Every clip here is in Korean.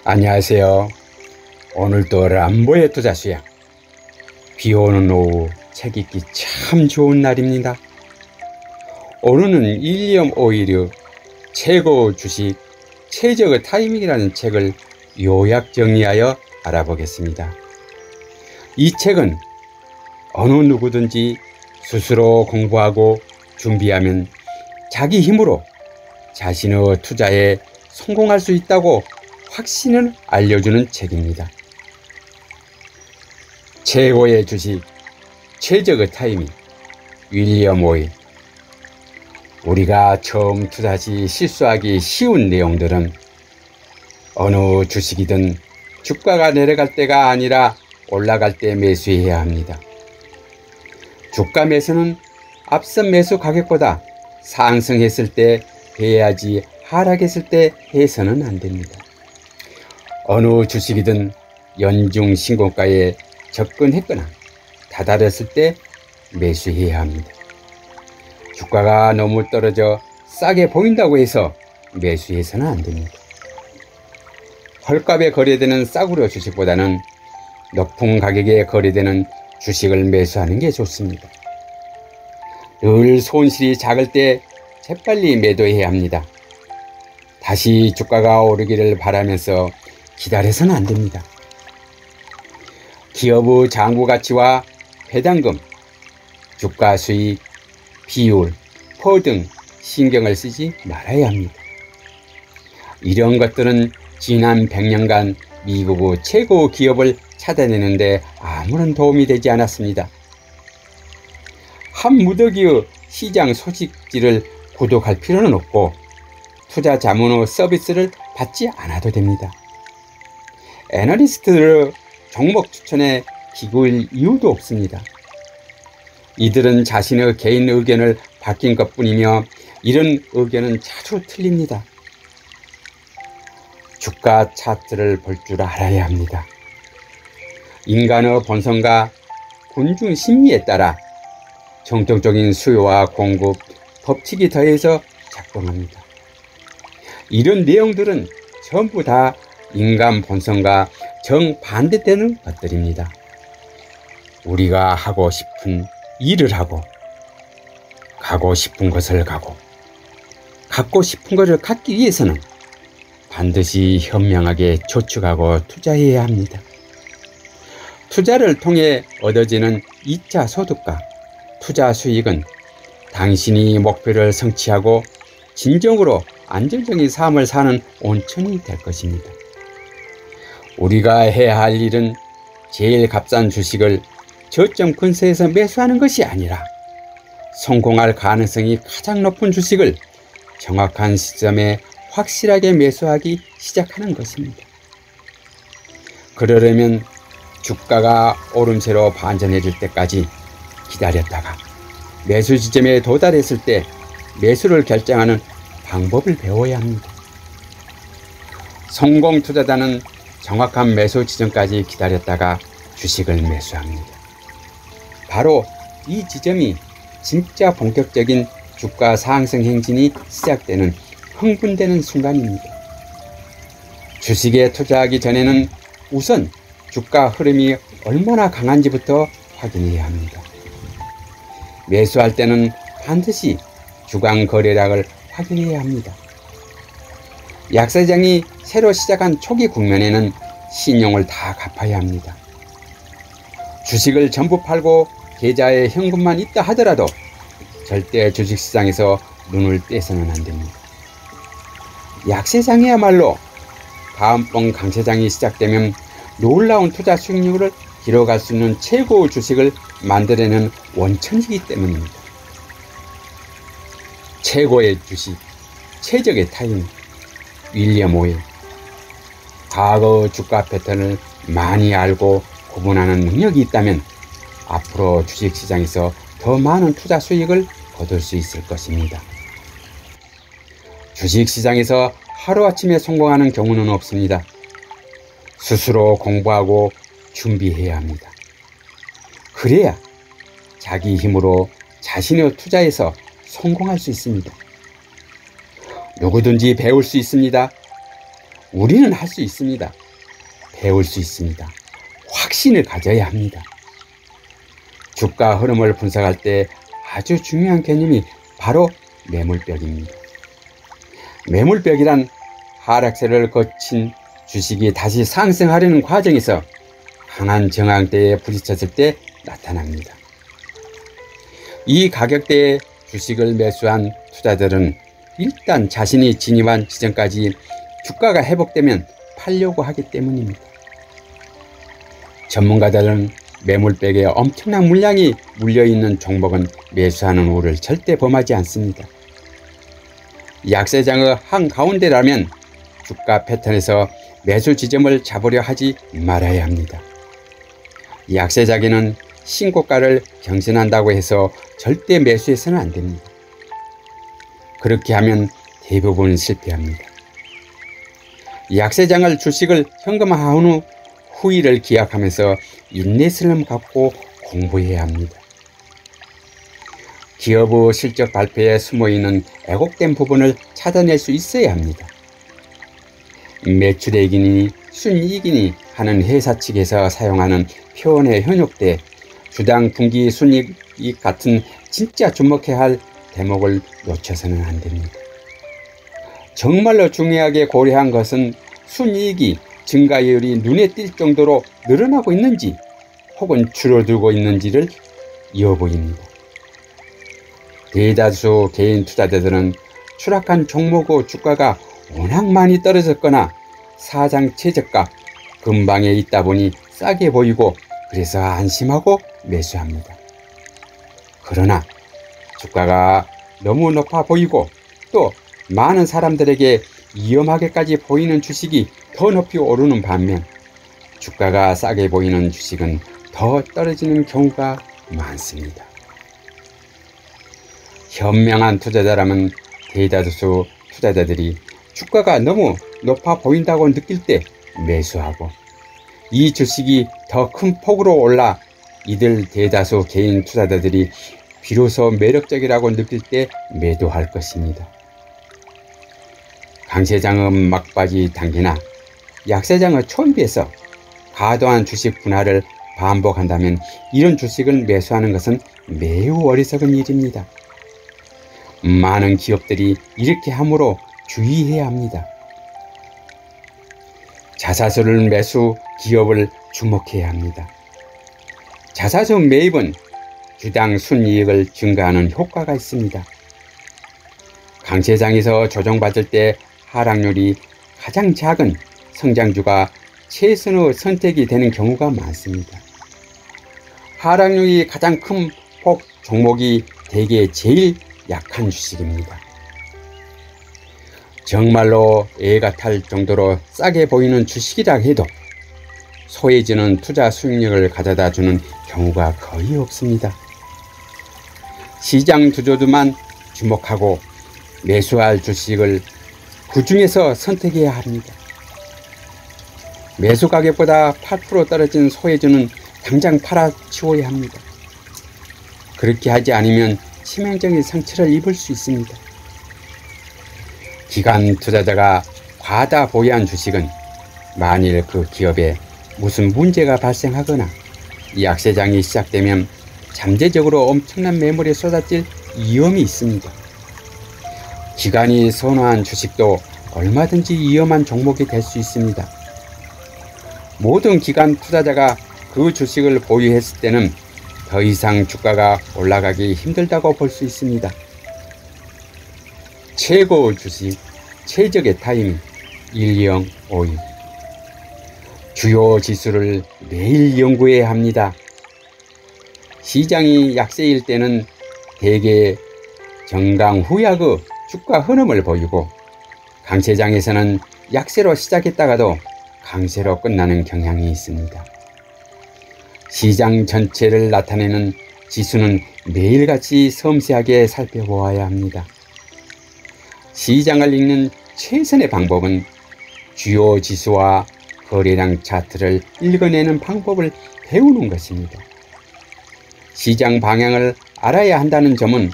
안녕하세요. 오늘도 람보의 투자수야. 비 오는 오후 책 읽기 참 좋은 날입니다. 오늘은 윌리엄 오일의 최고 주식 최적의 타이밍이라는 책을 요약 정리하여 알아보겠습니다. 이 책은 어느 누구든지 스스로 공부하고 준비하면 자기 힘으로 자신의 투자에 성공할 수 있다고 확신을 알려주는 책입니다. 최고의 주식, 최적의 타이밍, 윌리엄 오일. 우리가 처음 투자 시 실수하기 쉬운 내용들은 어느 주식이든 주가가 내려갈 때가 아니라 올라갈 때 매수해야 합니다. 주가 매수는 앞선 매수 가격보다 상승했을 때 해야지 하락했을 때 해서는 안 됩니다. 어느 주식이든 연중 신고가에 접근했거나 다다랐을 때 매수해야 합니다. 주가가 너무 떨어져 싸게 보인다고 해서 매수해서는 안 됩니다. 헐값에 거래되는 싸구려 주식보다는 높은 가격에 거래되는 주식을 매수하는 게 좋습니다. 늘 손실이 작을 때 재빨리 매도해야 합니다. 다시 주가가 오르기를 바라면서 기다려서는 안 됩니다. 기업의 장부 가치와 배당금, 주가 수익, 비율, 포 등 신경을 쓰지 말아야 합니다. 이런 것들은 지난 100년간 미국의 최고 기업을 찾아내는데 아무런 도움이 되지 않았습니다. 한 무더기의 시장 소식지를 구독할 필요는 없고 투자 자문의 서비스를 받지 않아도 됩니다. 애널리스트들의 종목 추천에 기구일 이유도 없습니다. 이들은 자신의 개인 의견을 바뀐 것뿐이며 이런 의견은 자주 틀립니다. 주가 차트를 볼 줄 알아야 합니다. 인간의 본성과 군중 심리에 따라 정통적인 수요와 공급, 법칙이 더해서 작동합니다. 이런 내용들은 전부 다 인간 본성과 정반대되는 것들입니다. 우리가 하고 싶은 일을 하고, 가고 싶은 것을 가고, 갖고 싶은 것을 갖기 위해서는 반드시 현명하게 저축하고 투자해야 합니다. 투자를 통해 얻어지는 2차 소득과 투자 수익은 당신이 목표를 성취하고 진정으로 안정적인 삶을 사는 온천이 될 것입니다. 우리가 해야 할 일은 제일 값싼 주식을 저점 근처에서 매수하는 것이 아니라 성공할 가능성이 가장 높은 주식을 정확한 시점에 확실하게 매수하기 시작하는 것입니다. 그러려면 주가가 오름세로 반전해질 때까지 기다렸다가 매수 지점에 도달했을 때 매수를 결정하는 방법을 배워야 합니다. 성공 투자자는 정확한 매수 지점까지 기다렸다가 주식을 매수합니다. 바로 이 지점이 진짜 본격적인 주가 상승 행진이 시작되는 흥분되는 순간입니다. 주식에 투자하기 전에는 우선 주가 흐름이 얼마나 강한지부터 확인해야 합니다. 매수할 때는 반드시 주간 거래량을 확인해야 합니다. 약세장이 새로 시작한 초기 국면에는 신용을 다 갚아야 합니다. 주식을 전부 팔고 계좌에 현금만 있다 하더라도 절대 주식시장에서 눈을 떼서는 안 됩니다. 약세장이야말로 다음번 강세장이 시작되면 놀라운 투자 수익률을 기록할 수 있는 최고의 주식을 만들어내는 원천이기 때문입니다. 최고의 주식, 최적의 타이밍, 윌리엄 오일. 과거 주가 패턴을 많이 알고 구분하는 능력이 있다면 앞으로 주식시장에서 더 많은 투자 수익을 거둘 수 있을 것입니다. 주식시장에서 하루아침에 성공하는 경우는 없습니다. 스스로 공부하고 준비해야 합니다. 그래야 자기 힘으로 자신의 투자에서 성공할 수 있습니다. 누구든지 배울 수 있습니다. 우리는 할 수 있습니다. 배울 수 있습니다. 확신을 가져야 합니다. 주가 흐름을 분석할 때 아주 중요한 개념이 바로 매물벽입니다. 매물벽이란 하락세를 거친 주식이 다시 상승하려는 과정에서 강한 저항대에 부딪혔을 때 나타납니다. 이 가격대에 주식을 매수한 투자들은 일단 자신이 진입한 지점까지 주가가 회복되면 팔려고 하기 때문입니다. 전문가들은 매물백에 엄청난 물량이 물려있는 종목은 매수하는 우를 절대 범하지 않습니다. 약세장의 한가운데라면 주가 패턴에서 매수 지점을 잡으려 하지 말아야 합니다. 약세장에는 신고가를 경신한다고 해서 절대 매수해서는 안 됩니다. 그렇게 하면 대부분 실패합니다. 약세장을 주식을 현금화한 후 후일을 기약하면서 인내심을 갖고 공부해야 합니다. 기업의 실적 발표에 숨어있는 왜곡된 부분을 찾아낼 수 있어야 합니다. 매출액이니 순이익이니 하는 회사 측에서 사용하는 표현에 현혹돼 주당 분기 순이익 같은 진짜 주목해야 할 대목을 놓쳐서는 안 됩니다. 정말로 중요하게 고려한 것은 순이익이 증가율이 눈에 띌 정도로 늘어나고 있는지 혹은 줄어들고 있는지를 여부입니다. 대다수 개인 투자자들은 추락한 종목의 주가가 워낙 많이 떨어졌거나 사상 최저가 근방에 있다 보니 싸게 보이고 그래서 안심하고 매수합니다. 그러나 주가가 너무 높아 보이고 또 많은 사람들에게 위험하게까지 보이는 주식이 더 높이 오르는 반면 주가가 싸게 보이는 주식은 더 떨어지는 경우가 많습니다. 현명한 투자자라면 대다수 투자자들이 주가가 너무 높아 보인다고 느낄 때 매수하고 이 주식이 더 큰 폭으로 올라 이들 대다수 개인 투자자들이 비로소 매력적이라고 느낄 때 매도할 것입니다. 강세장의 막바지 단계나 약세장의 초입에서 과도한 주식 분할을 반복한다면 이런 주식을 매수하는 것은 매우 어리석은 일입니다. 많은 기업들이 이렇게 함으로 주의해야 합니다. 자사수를 매수 기업을 주목해야 합니다. 자사수 매입은 주당 순이익을 증가하는 효과가 있습니다. 강세장에서 조정받을 때 하락률이 가장 작은 성장주가 최선의 선택이 되는 경우가 많습니다. 하락률이 가장 큰 폭 종목이 대개 제일 약한 주식입니다. 정말로 애가 탈 정도로 싸게 보이는 주식이라 해도 소외지는 투자 수익률을 가져다 주는 경우가 거의 없습니다. 시장 주조주만 주목하고 매수할 주식을 그 중에서 선택해야 합니다. 매수 가격보다 8% 떨어진 소외주는 당장 팔아치워야 합니다. 그렇게 하지 않으면 치명적인 상처를 입을 수 있습니다. 기관 투자자가 과다 보유한 주식은 만일 그 기업에 무슨 문제가 발생하거나 약세장이 시작되면 잠재적으로 엄청난 매물이 쏟아질 위험이 있습니다. 기관이 선호한 주식도 얼마든지 위험한 종목이 될 수 있습니다. 모든 기관 투자자가 그 주식을 보유했을 때는 더 이상 주가가 올라가기 힘들다고 볼 수 있습니다. 최고 주식, 최적의 타이밍 1052. 주요 지수를 매일 연구해야 합니다. 시장이 약세일 때는 대개 정강후약의 주가 흐름을 보이고 강세장에서는 약세로 시작했다가도 강세로 끝나는 경향이 있습니다. 시장 전체를 나타내는 지수는 매일같이 섬세하게 살펴보아야 합니다. 시장을 읽는 최선의 방법은 주요 지수와 거래량 차트를 읽어내는 방법을 배우는 것입니다. 시장 방향을 알아야 한다는 점은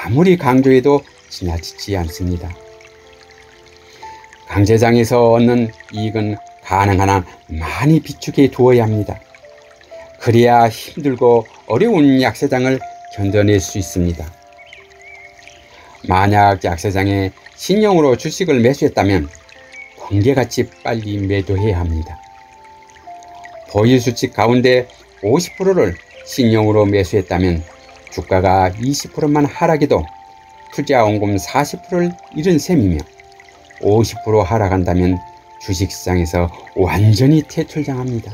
아무리 강조해도 지나치지 않습니다. 강세장에서 얻는 이익은 가능한 한 많이 비축해 두어야 합니다. 그래야 힘들고 어려운 약세장을 견뎌낼 수 있습니다. 만약 약세장에 신용으로 주식을 매수했다면 번개같이 빨리 매도해야 합니다. 보유수칙 가운데 50%를 신용으로 매수했다면 주가가 20%만 하락해도 투자 원금 40%를 잃은 셈이며 50% 하락한다면 주식시장에서 완전히 퇴출당합니다.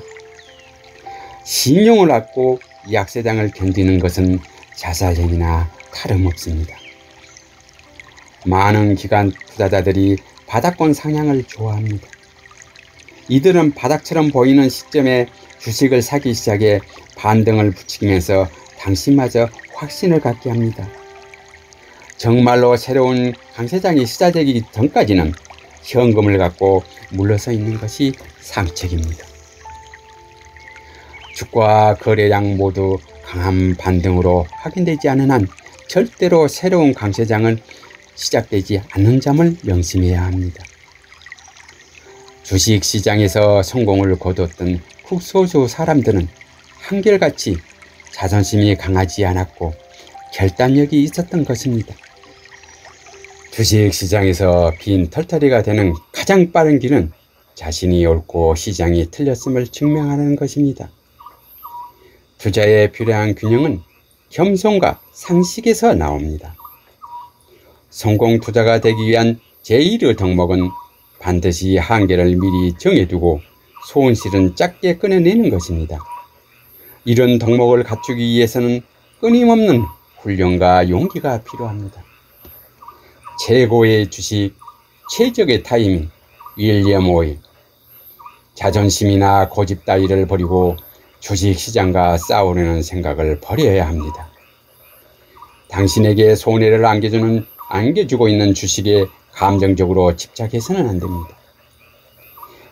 신용을 갖고 약세장을 견디는 것은 자살행위나 다름없습니다. 많은 기관 투자자들이 바닥권 상향을 좋아합니다. 이들은 바닥처럼 보이는 시점에 주식을 사기 시작해 반등을 부추기면서 당신마저 확신을 갖게 합니다. 정말로 새로운 강세장이 시작되기 전까지는 현금을 갖고 물러서 있는 것이 상책입니다. 주가 거래량 모두 강한 반등으로 확인되지 않은 한 절대로 새로운 강세장은 시작되지 않는 점을 명심해야 합니다. 주식시장에서 성공을 거두었던 극소수 사람들은 한결같이 자존심이 강하지 않았고 결단력이 있었던 것입니다. 주식시장에서 빈 털터리가 되는 가장 빠른 길은 자신이 옳고 시장이 틀렸음을 증명하는 것입니다. 투자에 필요한 균형은 겸손과 상식에서 나옵니다. 성공 투자가 되기 위한 제1의 덕목은 반드시 한계를 미리 정해두고 손실은 작게 꺼내내는 것입니다. 이런 덕목을 갖추기 위해서는 끊임없는 훈련과 용기가 필요합니다. 최고의 주식, 최적의 타이밍, 윌리엄 오일. 자존심이나 고집 따위를 버리고 주식시장과 싸우려는 생각을 버려야 합니다. 당신에게 손해를 안겨주고 있는 주식에 감정적으로 집착해서는 안 됩니다.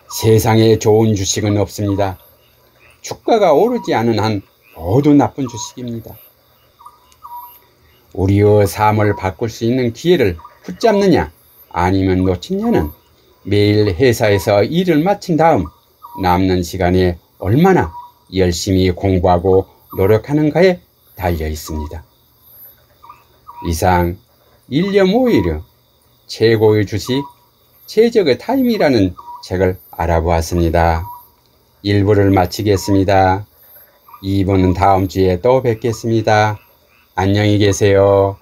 세상에 좋은 주식은 없습니다. 주가가 오르지 않은 한 모두 나쁜 주식입니다. 우리의 삶을 바꿀 수 있는 기회를 붙잡느냐 아니면 놓치냐는 매일 회사에서 일을 마친 다음 남는 시간에 얼마나 열심히 공부하고 노력하는가에 달려 있습니다. 이상 윌리엄 오일의 최고의 주식, 최적의 타임이라는 책을 알아보았습니다. 1부를 마치겠습니다. 2부는 다음 주에 또 뵙겠습니다. 안녕히 계세요.